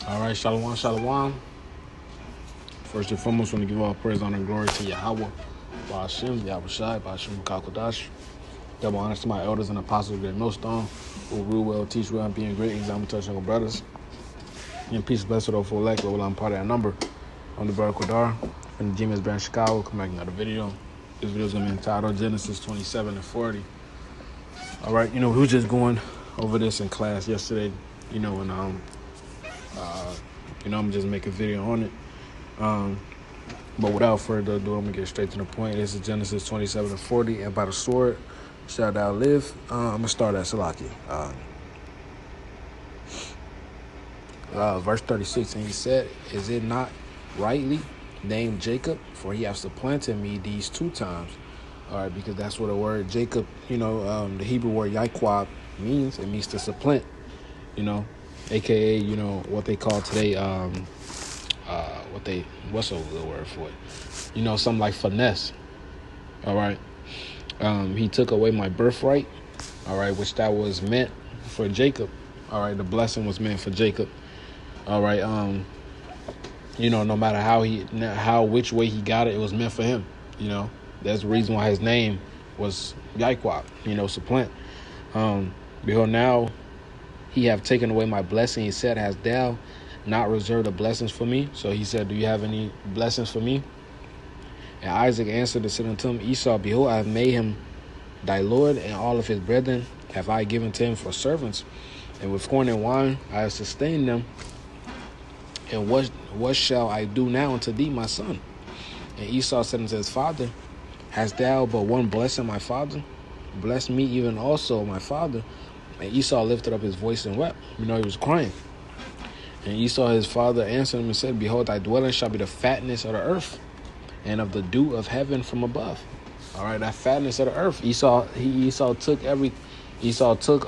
All right, shalom, shalom. First and foremost, want to give all praise, honor, and glory to Yahweh, Ba'ashem, Yahweh Shai, Ba'ashem, Kakodash. Double honors to my elders and apostles of the millstone, who rule well, teach well, and being great example to our brothers. And peace, blessed, or full elect, well, I'm part of that number. I'm the brother Kodar from the Genius Brand Chicago. Come back another video. This video is going to be entitled Genesis 27 and 40. All right, we were just going over this in class yesterday, and I'm just making a video on it. But without further ado, I'm going to get straight to the point. This is Genesis 27 and 40. And by the sword shalt thou live. I'm going to start at Salaki. Verse 36, and he said, is it not rightly named Jacob? For he hath supplanted me these 2 times. All right, because that's what the word Jacob, the Hebrew word Yaquab means. It means to supplant, a.k.a., what they call today, what's a good word for it? Something like finesse. All right. He took away my birthright. All right, which that was meant for Jacob. All right, the blessing was meant for Jacob. All right. No matter which way he got it, it was meant for him. That's the reason why his name was Yaquab, supplant. Behold, now he have taken away my blessing. He said, hast thou not reserved the blessings for me? So he said, do you have any blessings for me? And Isaac answered and said unto him, Esau, behold, I have made him thy lord, and all of his brethren have I given to him for servants. And with corn and wine I have sustained them. And what shall I do now unto thee, my son? And Esau said unto his father, hast thou but one blessing, my father? Bless me even also, my father. And Esau lifted up his voice and wept. He was crying. And Esau his father answered him and said, behold, thy dwelling shall be the fatness of the earth, and of the dew of heaven from above. All right, that fatness of the earth. Esau took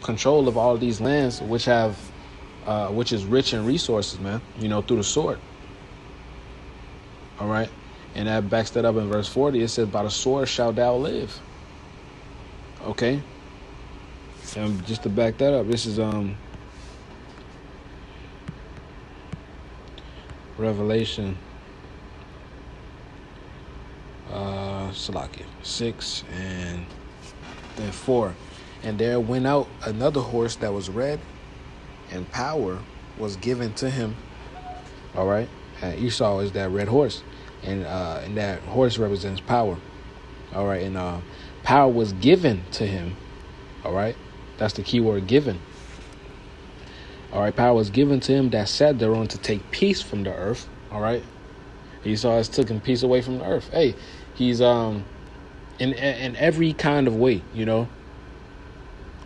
control of all of these lands, which is rich in resources, man. Through the sword. All right, and that backs that up in verse 40. It says, by the sword shalt thou live. Okay, and just to back that up, this is Revelation 6 and then 4. And there went out another horse that was red, and power was given to him. All right, and Esau is that red horse, and that horse represents power. All right, and power was given to him. All right, that's the key word, given. All right, power was given to him that sat thereon to take peace from the earth. All right, Esau has taken peace away from the earth. Hey, he's in every kind of way. I'm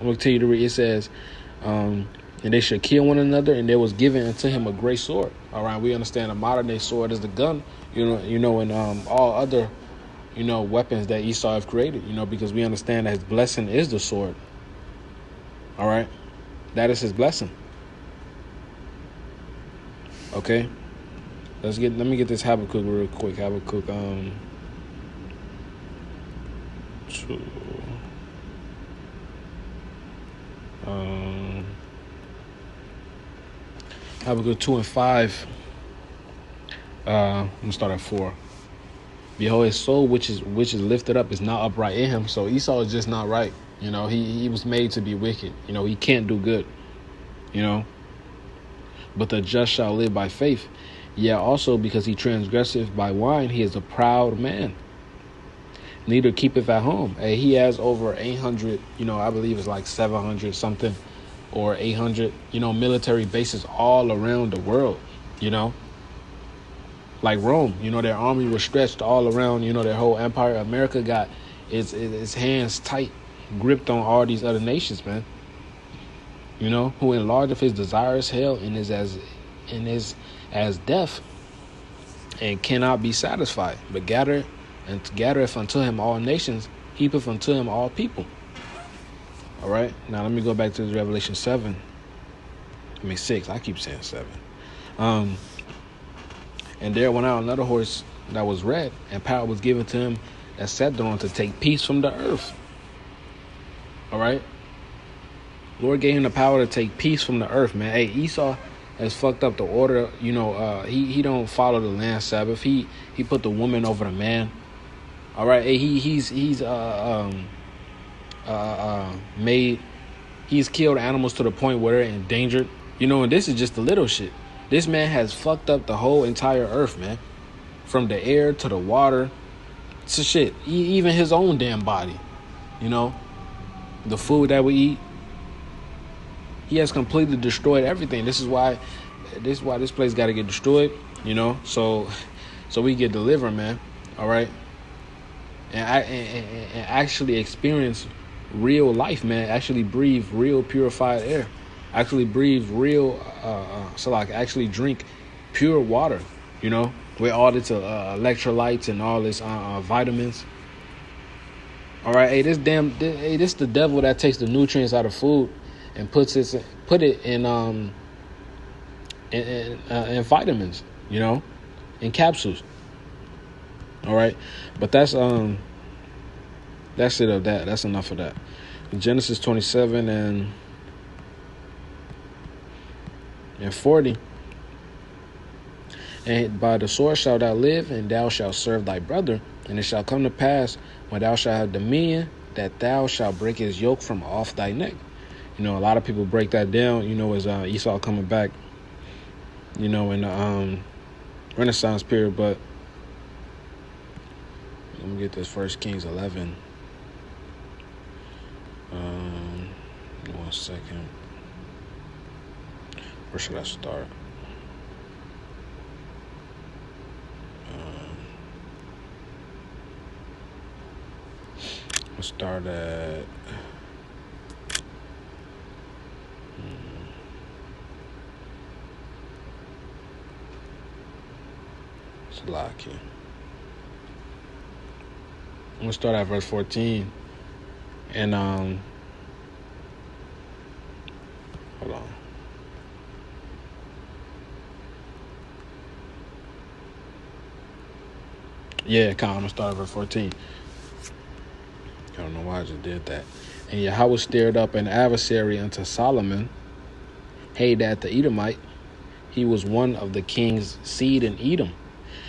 gonna tell you to read. It says, and they should kill one another, and there was given unto him a great sword. All right, we understand a modern day sword is the gun. And all other weapons that Esau have created. Because we understand that his blessing is the sword. All right, that is his blessing. Okay, let me get this Habakkuk real quick. Habakkuk 2. Habakkuk 2 and 5. I'm gonna start at 4. Behold, his soul which is lifted up is not upright in him. So Esau is just not right. He was made to be wicked. He can't do good. But the just shall live by faith. Yeah, also because he transgresseth by wine, he is a proud man. Neither keepeth at home. He has over 800, I believe it's like 700 something or 800, military bases all around the world, like Rome, their army was stretched all around, their whole empire. America got its hands tight, gripped on all these other nations, man. Who enlargeth his desires hell and is as death and cannot be satisfied, but gathereth unto him all nations, heapeth unto him all people. All right, now let me go back to Revelation 6. I keep saying 7. And there went out another horse that was red, and power was given to him that sat thereon to take peace from the earth. All right, Lord gave him the power to take peace from the earth, man. Hey, Esau has fucked up the order. He don't follow the land Sabbath. He put the woman over the man. All right, he's made. He's killed animals to the point where they're endangered. And this is just the little shit. This man has fucked up the whole entire earth, man. From the air to the water to shit. Even his own damn body. The food that we eat. He has completely destroyed everything. This is why this place got to get destroyed. So we get delivered, man. All right, and actually experience real life, man. Actually breathe real purified air. Actually breathe real. Actually drink pure water. With all its electrolytes and all its vitamins. All right, hey, this the devil that takes the nutrients out of food and put it in vitamins, in capsules. All right, but that's it of that. That's enough of that. Genesis 27 and 40. And by the sword shalt thou live, and thou shalt serve thy brother. And it shall come to pass, when thou shalt have dominion, that thou shalt break his yoke from off thy neck. A lot of people break that down, as Esau coming back, in the Renaissance period. But let me get this 1 Kings 11. 1 second. Where should I start? We'll start at Salaki. I'm gonna start at verse 14. And hold on. Yeah, I'm gonna start at verse 14. I don't know why I just did that. And Yahweh stirred up an adversary unto Solomon, Hadad the Edomite. He was one of the king's seed in Edom.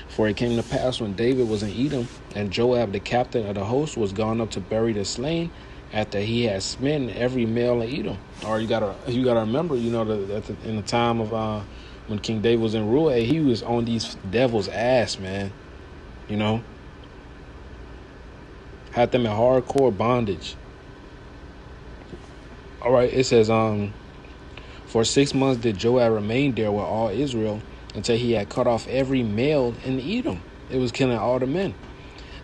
For it came to pass when David was in Edom, and Joab the captain of the host was gone up to bury the slain, after he had smitten every male in Edom. Or you gotta remember, in the time of when King David was in rule, he was on these devils' ass, man. Had them in hardcore bondage. All right, it says, for 6 months did Joab remain there with all Israel, until he had cut off every male in Edom. It was killing all the men.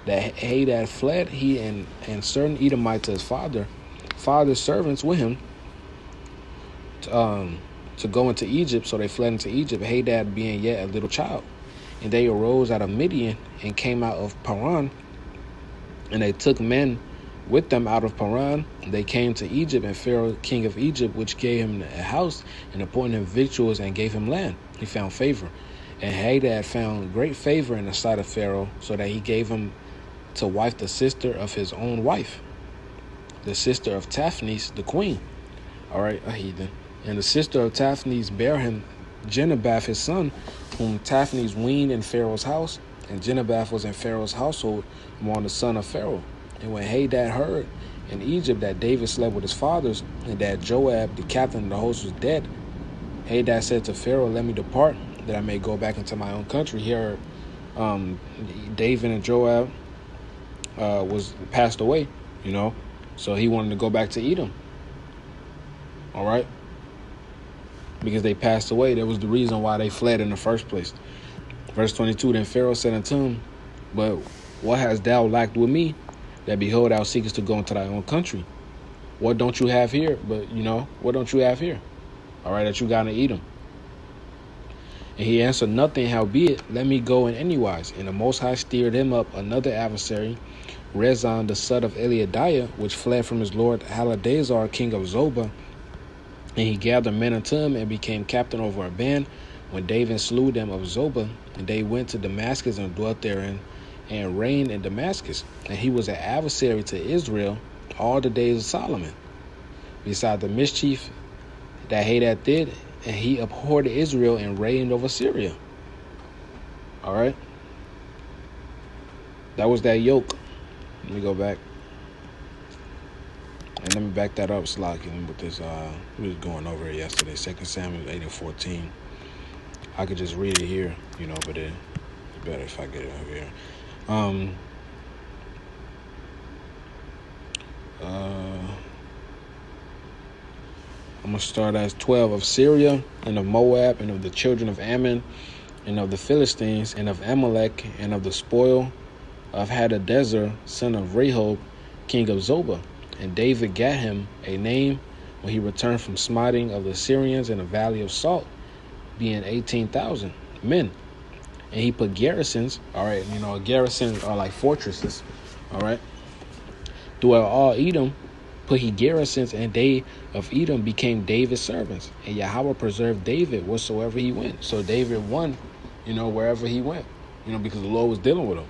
That Hadad fled, he and certain Edomites his father's servants with him, to go into Egypt. So they fled into Egypt, Hadad being yet a little child. And they arose out of Midian and came out of Paran. And they took men with them out of Paran. They came to Egypt, and Pharaoh, king of Egypt, which gave him a house and appointed him victuals and gave him land. He found favor. And Hadad found great favor in the sight of Pharaoh, so that he gave him to wife the sister of his own wife, the sister of Taphnes, the queen. All right, a heathen. And the sister of Taphnes bare him Genebath his son, whom Taphnes weaned in Pharaoh's house. And Genebath was in Pharaoh's household among the son of Pharaoh. And when Hadad heard in Egypt that David slept with his fathers, and that Joab, the captain of the host, was dead, Hadad said to Pharaoh, let me depart, that I may go back into my own country. Here, David and Joab was passed away, so he wanted to go back to Edom. All right, because they passed away. That was the reason why they fled in the first place. Verse 22, then Pharaoh said unto him, but what hast thou lacked with me, that behold, thou seekest to go into thy own country? What don't you have here? But, what don't you have here? All right, that you got in Edom. And he answered, nothing, howbeit, let me go in anywise. And the Most High steered him up another adversary, Rezon the son of Eliadiah, which fled from his lord Hadadezer, king of Zobah. And he gathered men unto him, and became captain over a band, when David slew them of Zobah. And they went to Damascus and dwelt therein, and reigned in Damascus. And he was an adversary to Israel all the days of Solomon. Beside the mischief that Hadad did, and he abhorred Israel and reigned over Syria. All right. That was that yoke. Let me go back. And let me back that up, Slocky, with this. We was going over it yesterday. 2 Samuel 8:14. I could just read it here, but it's better if I get it over here. I'm going to start as 12 of Syria, and of Moab, and of the children of Ammon, and of the Philistines, and of Amalek, and of the spoil of Hadadezer, son of Rehob, king of Zobah. And David gat him a name when he returned from smiting of the Syrians in the valley of Salt, being 18,000 men. And he put garrisons, all right, garrisons are like fortresses, all right, throughout all Edom put he garrisons, and they of Edom became David's servants. And Yahweh preserved David whatsoever he went. So David won, wherever he went, because the Lord was dealing with him.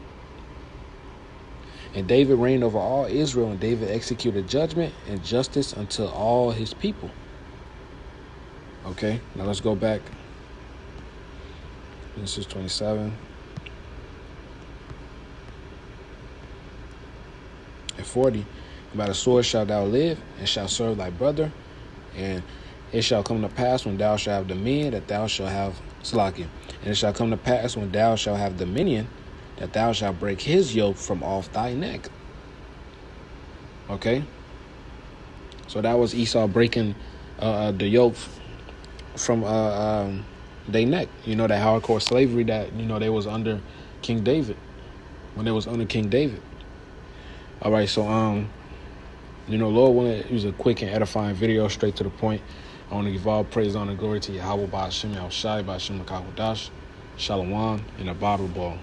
And David reigned over all Israel, and David executed judgment and justice unto all his people. Okay, now let's go back. This is 27. And 40. By the sword shalt thou live, and shalt serve thy brother. And it shall come to pass when thou shalt have dominion, that thou shalt have Salakia. And it shall come to pass when thou shalt have dominion, that thou shalt break his yoke from off thy neck. Okay? So that was Esau breaking the yoke from their neck. That hardcore slavery that, they was under King David. When they was under King David. All right, so, Lord willing, it was a quick and edifying video, straight to the point. I want to give all praise, honor, and glory to Yahweh, Ba'ashem, Yahushai, Ba'ashem, Makahudash, Shalom, and a bottle ball.